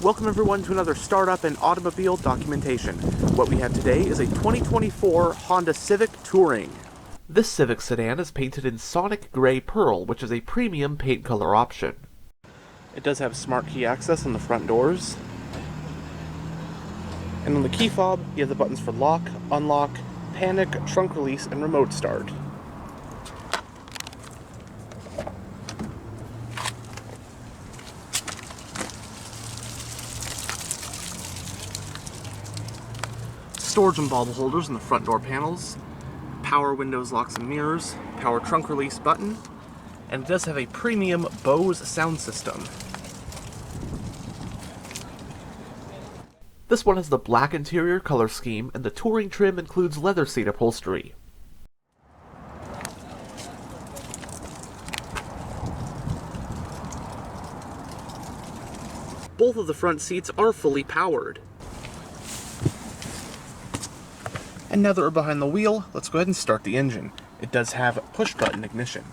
Welcome everyone to another startup and automobile documentation. What we have today is a 2024 Honda Civic Touring. This Civic sedan is painted in Sonic Gray Pearl, which is a premium paint color option. It does have smart key access on the front doors. And on the key fob, you have the buttons for lock, unlock, panic, trunk release, and remote start. Storage and bottle holders in the front door panels, power windows, locks and mirrors, power trunk release button, and it does have a premium Bose sound system. This one has the black interior color scheme, and the touring trim includes leather seat upholstery. Both of the front seats are fully powered. And now that we're behind the wheel, let's go ahead and start the engine. It does have push-button ignition.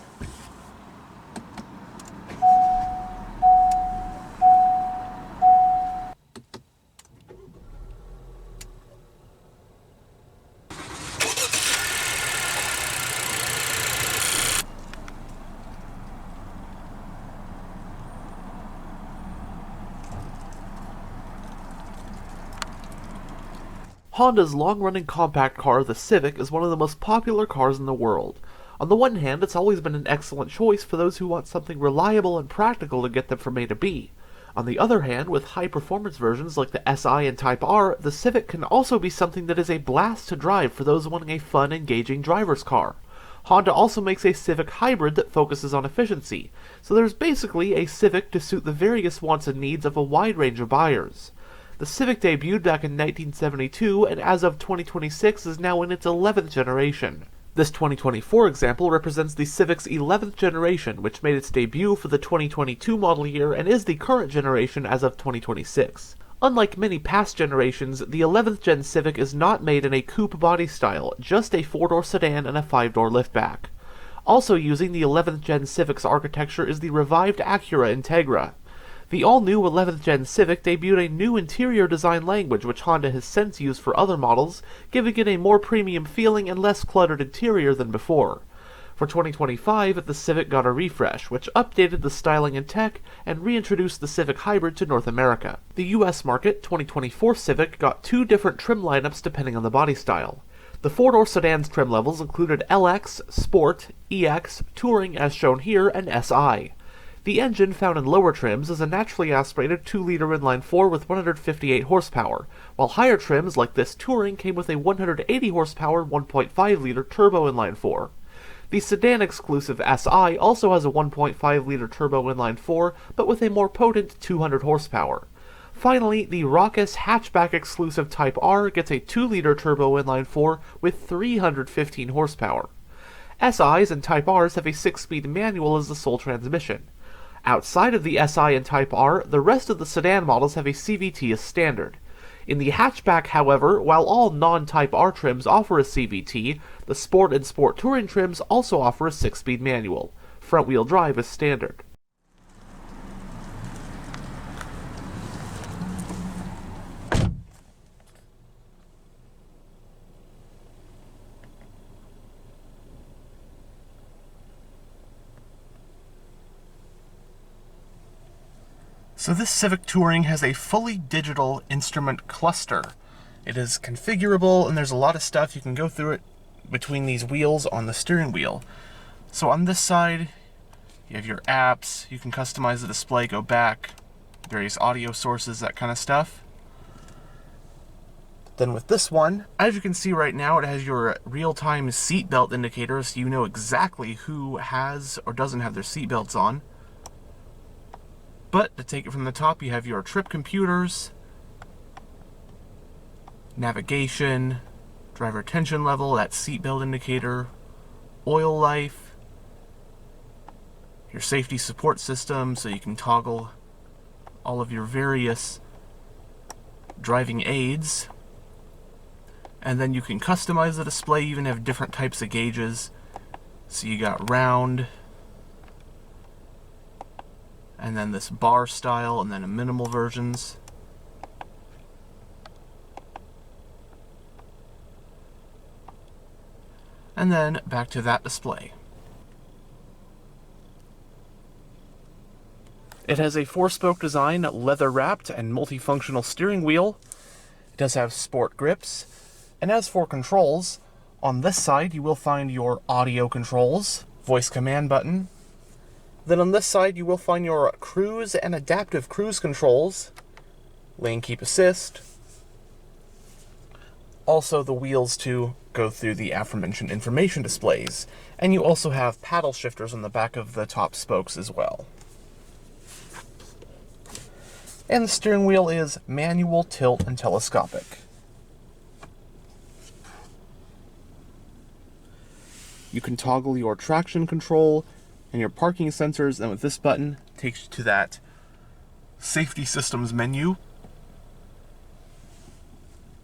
Honda's long-running compact car, the Civic, is one of the most popular cars in the world. On the one hand, it's always been an excellent choice for those who want something reliable and practical to get them from A to B. On the other hand, with high-performance versions like the SI and Type R, the Civic can also be something that is a blast to drive for those wanting a fun, engaging driver's car. Honda also makes a Civic hybrid that focuses on efficiency, so there's basically a Civic to suit the various wants and needs of a wide range of buyers. The Civic debuted back in 1972, and as of 2026 is now in its 11th generation. This 2024 example represents the Civic's 11th generation, which made its debut for the 2022 model year and is the current generation as of 2026. Unlike many past generations, the 11th gen Civic is not made in a coupe body style, just a 4-door sedan and a 5-door liftback. Also using the 11th gen Civic's architecture is the revived Acura Integra. The all-new 11th gen Civic debuted a new interior design language which Honda has since used for other models, giving it a more premium feeling and less cluttered interior than before. For 2025, the Civic got a refresh, which updated the styling and tech and reintroduced the Civic Hybrid to North America. The US market 2024 Civic got two different trim lineups depending on the body style. The 4-door sedan's trim levels included LX, Sport, EX, Touring as shown here, and SI. The engine found in lower trims is a naturally aspirated 2-liter inline-4 with 158 horsepower, while higher trims like this Touring came with a 180 horsepower 1.5-liter turbo inline-4. The sedan-exclusive SI also has a 1.5-liter turbo inline-4, but with a more potent 200 horsepower. Finally, the raucous hatchback-exclusive Type R gets a 2-liter turbo inline-4 with 315 horsepower. SIs and Type Rs have a 6-speed manual as the sole transmission. Outside of the SI and Type R, the rest of the sedan models have a CVT as standard. In the hatchback, however, while all non-Type R trims offer a CVT, the Sport and Sport Touring trims also offer a 6-speed manual. Front-wheel drive is standard. So this Civic Touring has a fully digital instrument cluster. It is configurable, and there's a lot of stuff you can go through it between these wheels on the steering wheel. So on this side, you have your apps, you can customize the display, go back, various audio sources, that kind of stuff. Then with this one, as you can see right now, it has your real-time seatbelt indicator, so you know exactly who has or doesn't have their seatbelts on. But to take it from the top, you have your trip computers, navigation, driver attention level, that seatbelt indicator, oil life, your safety support system, so you can toggle all of your various driving aids. And then you can customize the display, you even have different types of gauges. So you got round, and then this bar style, and then a minimal versions. and then back to that display. It has a 4-spoke design, leather-wrapped, and multifunctional steering wheel. It does have sport grips. And as for controls, on this side you will find your audio controls, voice command button. Then on this side you will find your cruise and adaptive cruise controls, lane keep assist, also the wheels to go through the aforementioned information displays, and you also have paddle shifters on the back of the top spokes as well. And the steering wheel is manual, tilt, and telescopic. You can toggle your traction control and your parking sensors, and with this button, it takes you to that safety systems menu.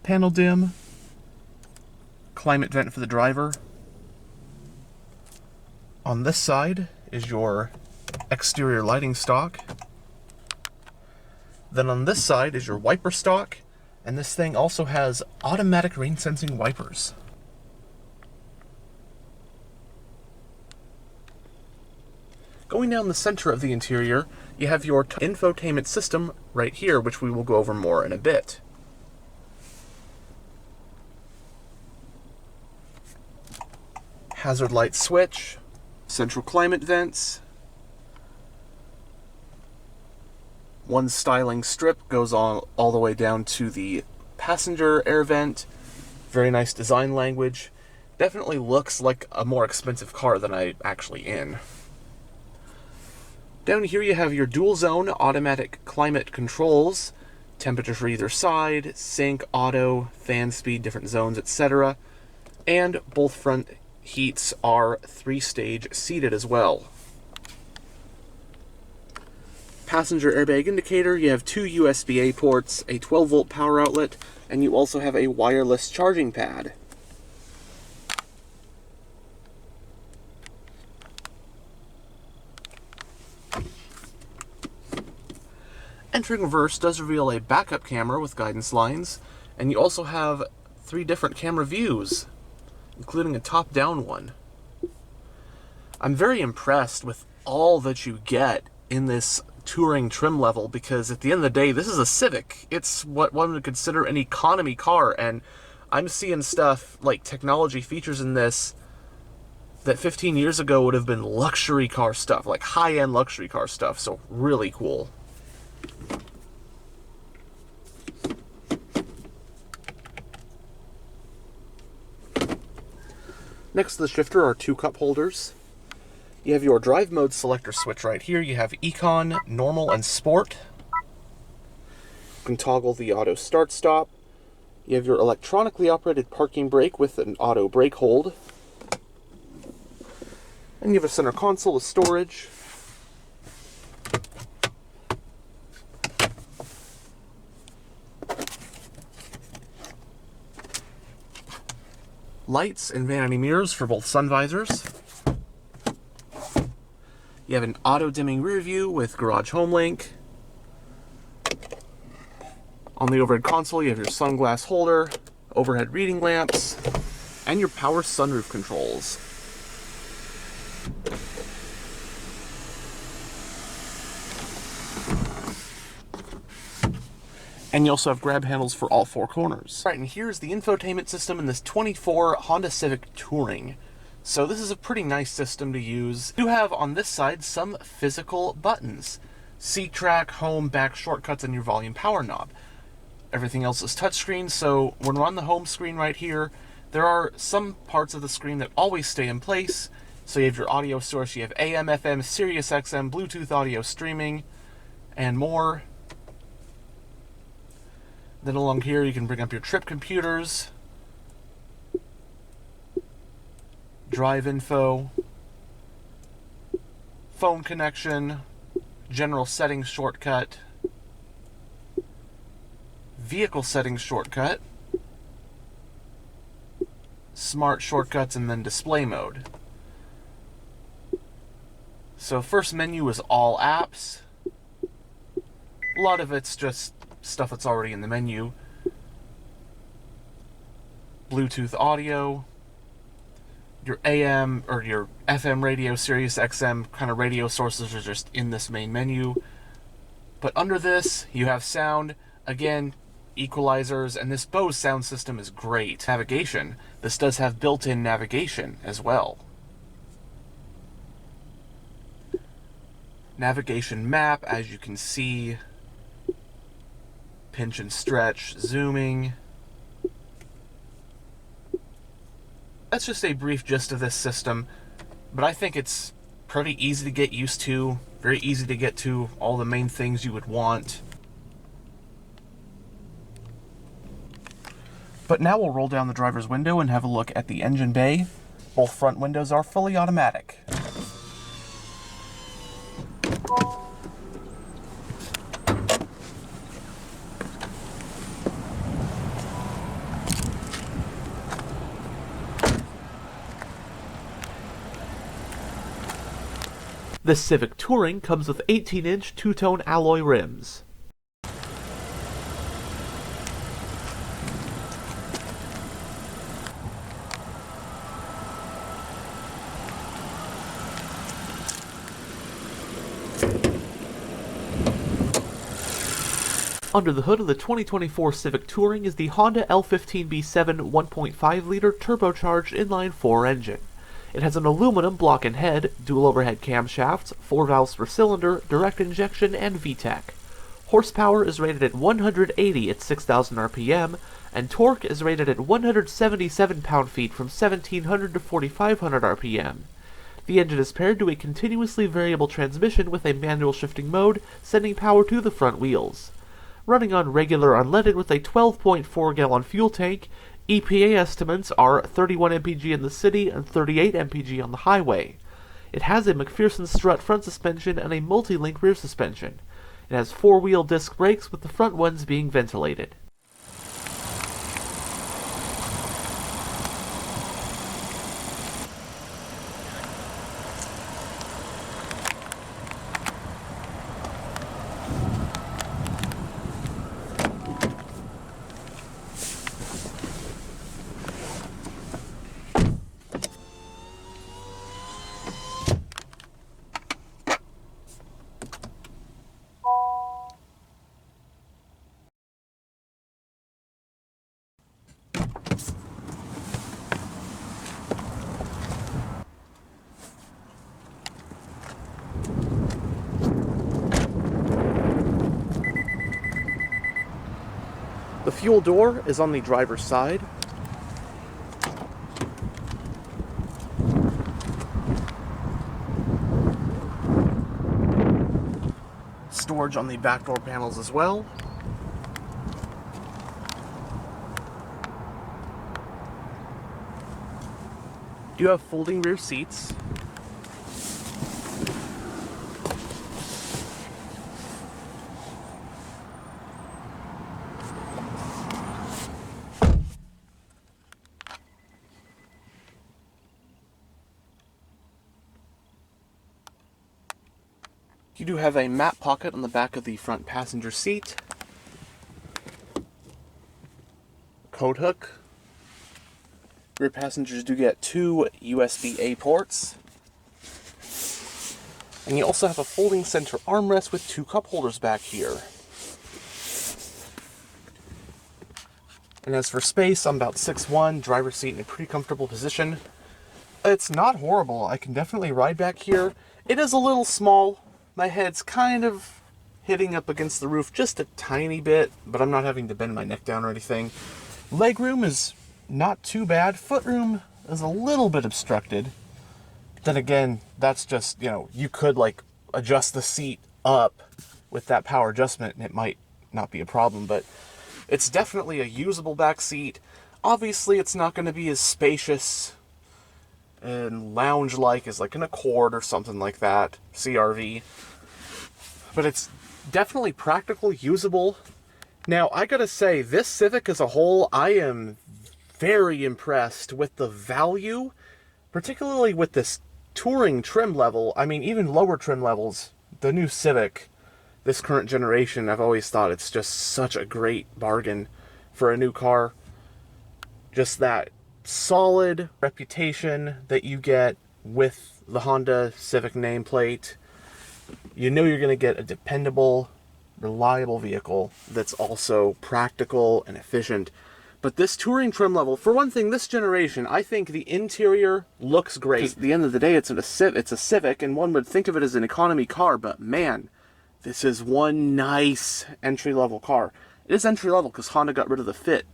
Panel dim, climate vent for the driver. On this side is your exterior lighting stock. Then on this side is your wiper stock, and this thing also has automatic rain sensing wipers. Going down the center of the interior, you have your infotainment system right here, which we will go over more in a bit. Hazard light switch, central climate vents. One styling strip goes on all the way down to the passenger air vent. Very nice design language. Definitely looks like a more expensive car than I'm actually in. Down here you have your dual zone automatic climate controls, temperature for either side, sync, auto, fan speed, different zones, etc. And both front heats are 3-stage seated as well. Passenger airbag indicator, you have 2 USB-A ports, a 12-volt power outlet, and you also have a wireless charging pad. Entering reverse does reveal a backup camera with guidance lines, and you also have 3 different camera views, including a top-down one. I'm very impressed with all that you get in this touring trim level, because at the end of the day, this is a Civic. It's what one would consider an economy car, and I'm seeing stuff like technology features in this that 15 years ago would have been luxury car stuff, like high-end luxury car stuff, so really cool. Next to the shifter are 2 cup holders. You have your drive mode selector switch right here. You have Econ, Normal, and Sport. You can toggle the auto start-stop. You have your electronically operated parking brake with an auto brake hold. And you have a center console with storage. Lights and vanity mirrors for both sun visors. You have an auto-dimming rear view with garage home link. On the overhead console, you have your sunglass holder, overhead reading lamps, and your power sunroof controls. And you also have grab handles for all 4 corners. Right, and here's the infotainment system in this 24 Honda Civic Touring. So this is a pretty nice system to use. You have on this side some physical buttons. Seat track, home, back shortcuts, and your volume power knob. Everything else is touchscreen, so when we're on the home screen right here, there are some parts of the screen that always stay in place. So you have your audio source, you have AM, FM, Sirius XM, Bluetooth audio streaming, and more. Then along here you can bring up your trip computers, drive info, phone connection, general settings shortcut, vehicle settings shortcut, smart shortcuts, and then display mode. So first menu is all apps. A lot of it's just stuff that's already in the menu. Bluetooth audio, your AM or your FM radio, Sirius XM kind of radio sources are just in this main menu. But under this, you have sound, again, equalizers, and this Bose sound system is great. Navigation. This does have built-in navigation as well. Navigation map, as you can see. Pinch and stretch, zooming. That's just a brief gist of this system, but I think it's pretty easy to get used to, very easy to get to all the main things you would want. But now we'll roll down the driver's window and have a look at the engine bay. Both front windows are fully automatic. This Civic Touring comes with 18-inch two-tone alloy rims. Under the hood of the 2024 Civic Touring is the Honda L15B7 1.5-liter turbocharged inline-4 engine. It has an aluminum block and head, dual overhead camshafts, 4 valves per cylinder, direct injection, and VTEC. Horsepower is rated at 180 at 6,000 RPM, and torque is rated at 177 pound-feet from 1,700 to 4,500 RPM. The engine is paired to a continuously variable transmission with a manual shifting mode, sending power to the front wheels. Running on regular unleaded with a 12.4-gallon fuel tank, EPA estimates are 31 mpg in the city and 38 mpg on the highway. It has a McPherson strut front suspension and a multi-link rear suspension. It has 4-wheel disc brakes with the front ones being ventilated. The fuel door is on the driver's side. Storage on the back door panels as well. You have folding rear seats. You do have a map pocket on the back of the front passenger seat. Coat hook. Rear passengers do get 2 USB-A ports. And you also have a folding center armrest with 2 cup holders back here. And as for space, I'm about 6'1", driver's seat in a pretty comfortable position. It's not horrible. I can definitely ride back here. It is a little small. My head's kind of hitting up against the roof just a tiny bit, but I'm not having to bend my neck down or anything. Legroom is not too bad. Footroom is a little bit obstructed. Then again, that's just, you could like adjust the seat up with that power adjustment and it might not be a problem, but it's definitely a usable back seat. Obviously, it's not going to be as spacious and lounge-like as like an Accord or something like that, CRV. But it's definitely practical, usable. Now, I gotta say, this Civic as a whole, I am very impressed with the value, particularly with this touring trim level. I mean, even lower trim levels, the new Civic, this current generation, I've always thought it's just such a great bargain for a new car. Just that solid reputation that you get with the Honda Civic nameplate. You know you're going to get a dependable, reliable vehicle that's also practical and efficient. But this touring trim level, for one thing, this generation, I think the interior looks great. At the end of the day, it's a Civic, and one would think of it as an economy car, but man, this is one nice entry-level car. It is entry-level because Honda got rid of the Fit.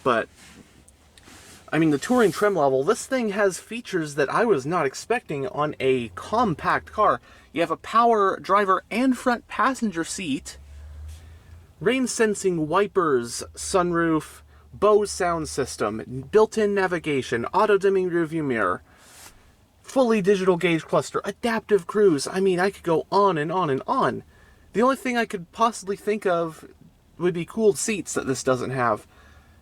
But, I mean, the touring trim level, this thing has features that I was not expecting on a compact car. You have a power driver and front passenger seat, rain-sensing wipers, sunroof, Bose sound system, built-in navigation, auto-dimming rearview mirror, fully digital gauge cluster, adaptive cruise. I mean, I could go on and on and on. The only thing I could possibly think of would be cooled seats that this doesn't have.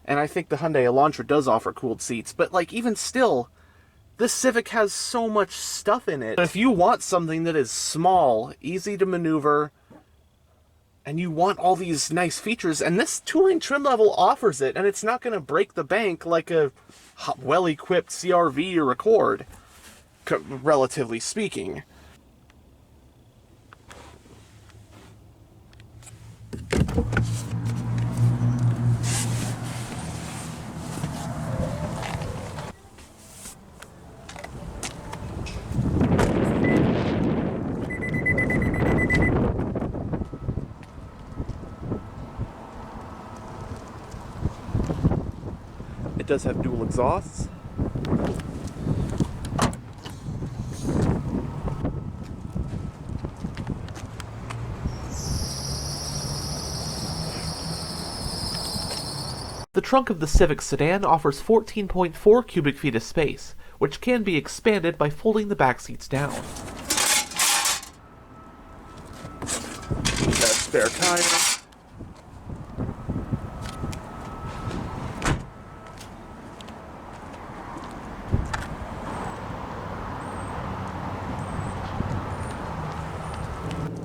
And I think the Hyundai Elantra does offer cooled seats. But, like, even still, this Civic has so much stuff in it. If you want something that is small, easy to maneuver, and you want all these nice features, and this touring trim level offers it, and it's not going to break the bank like a well-equipped CR-V or Accord, relatively speaking. It does have dual exhausts. The trunk of the Civic sedan offers 14.4 cubic feet of space, which can be expanded by folding the back seats down. Got a spare tire.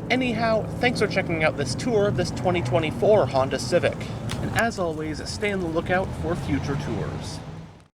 Anyhow, thanks for checking out this tour of this 2024 Honda Civic. And as always, stay on the lookout for future tours.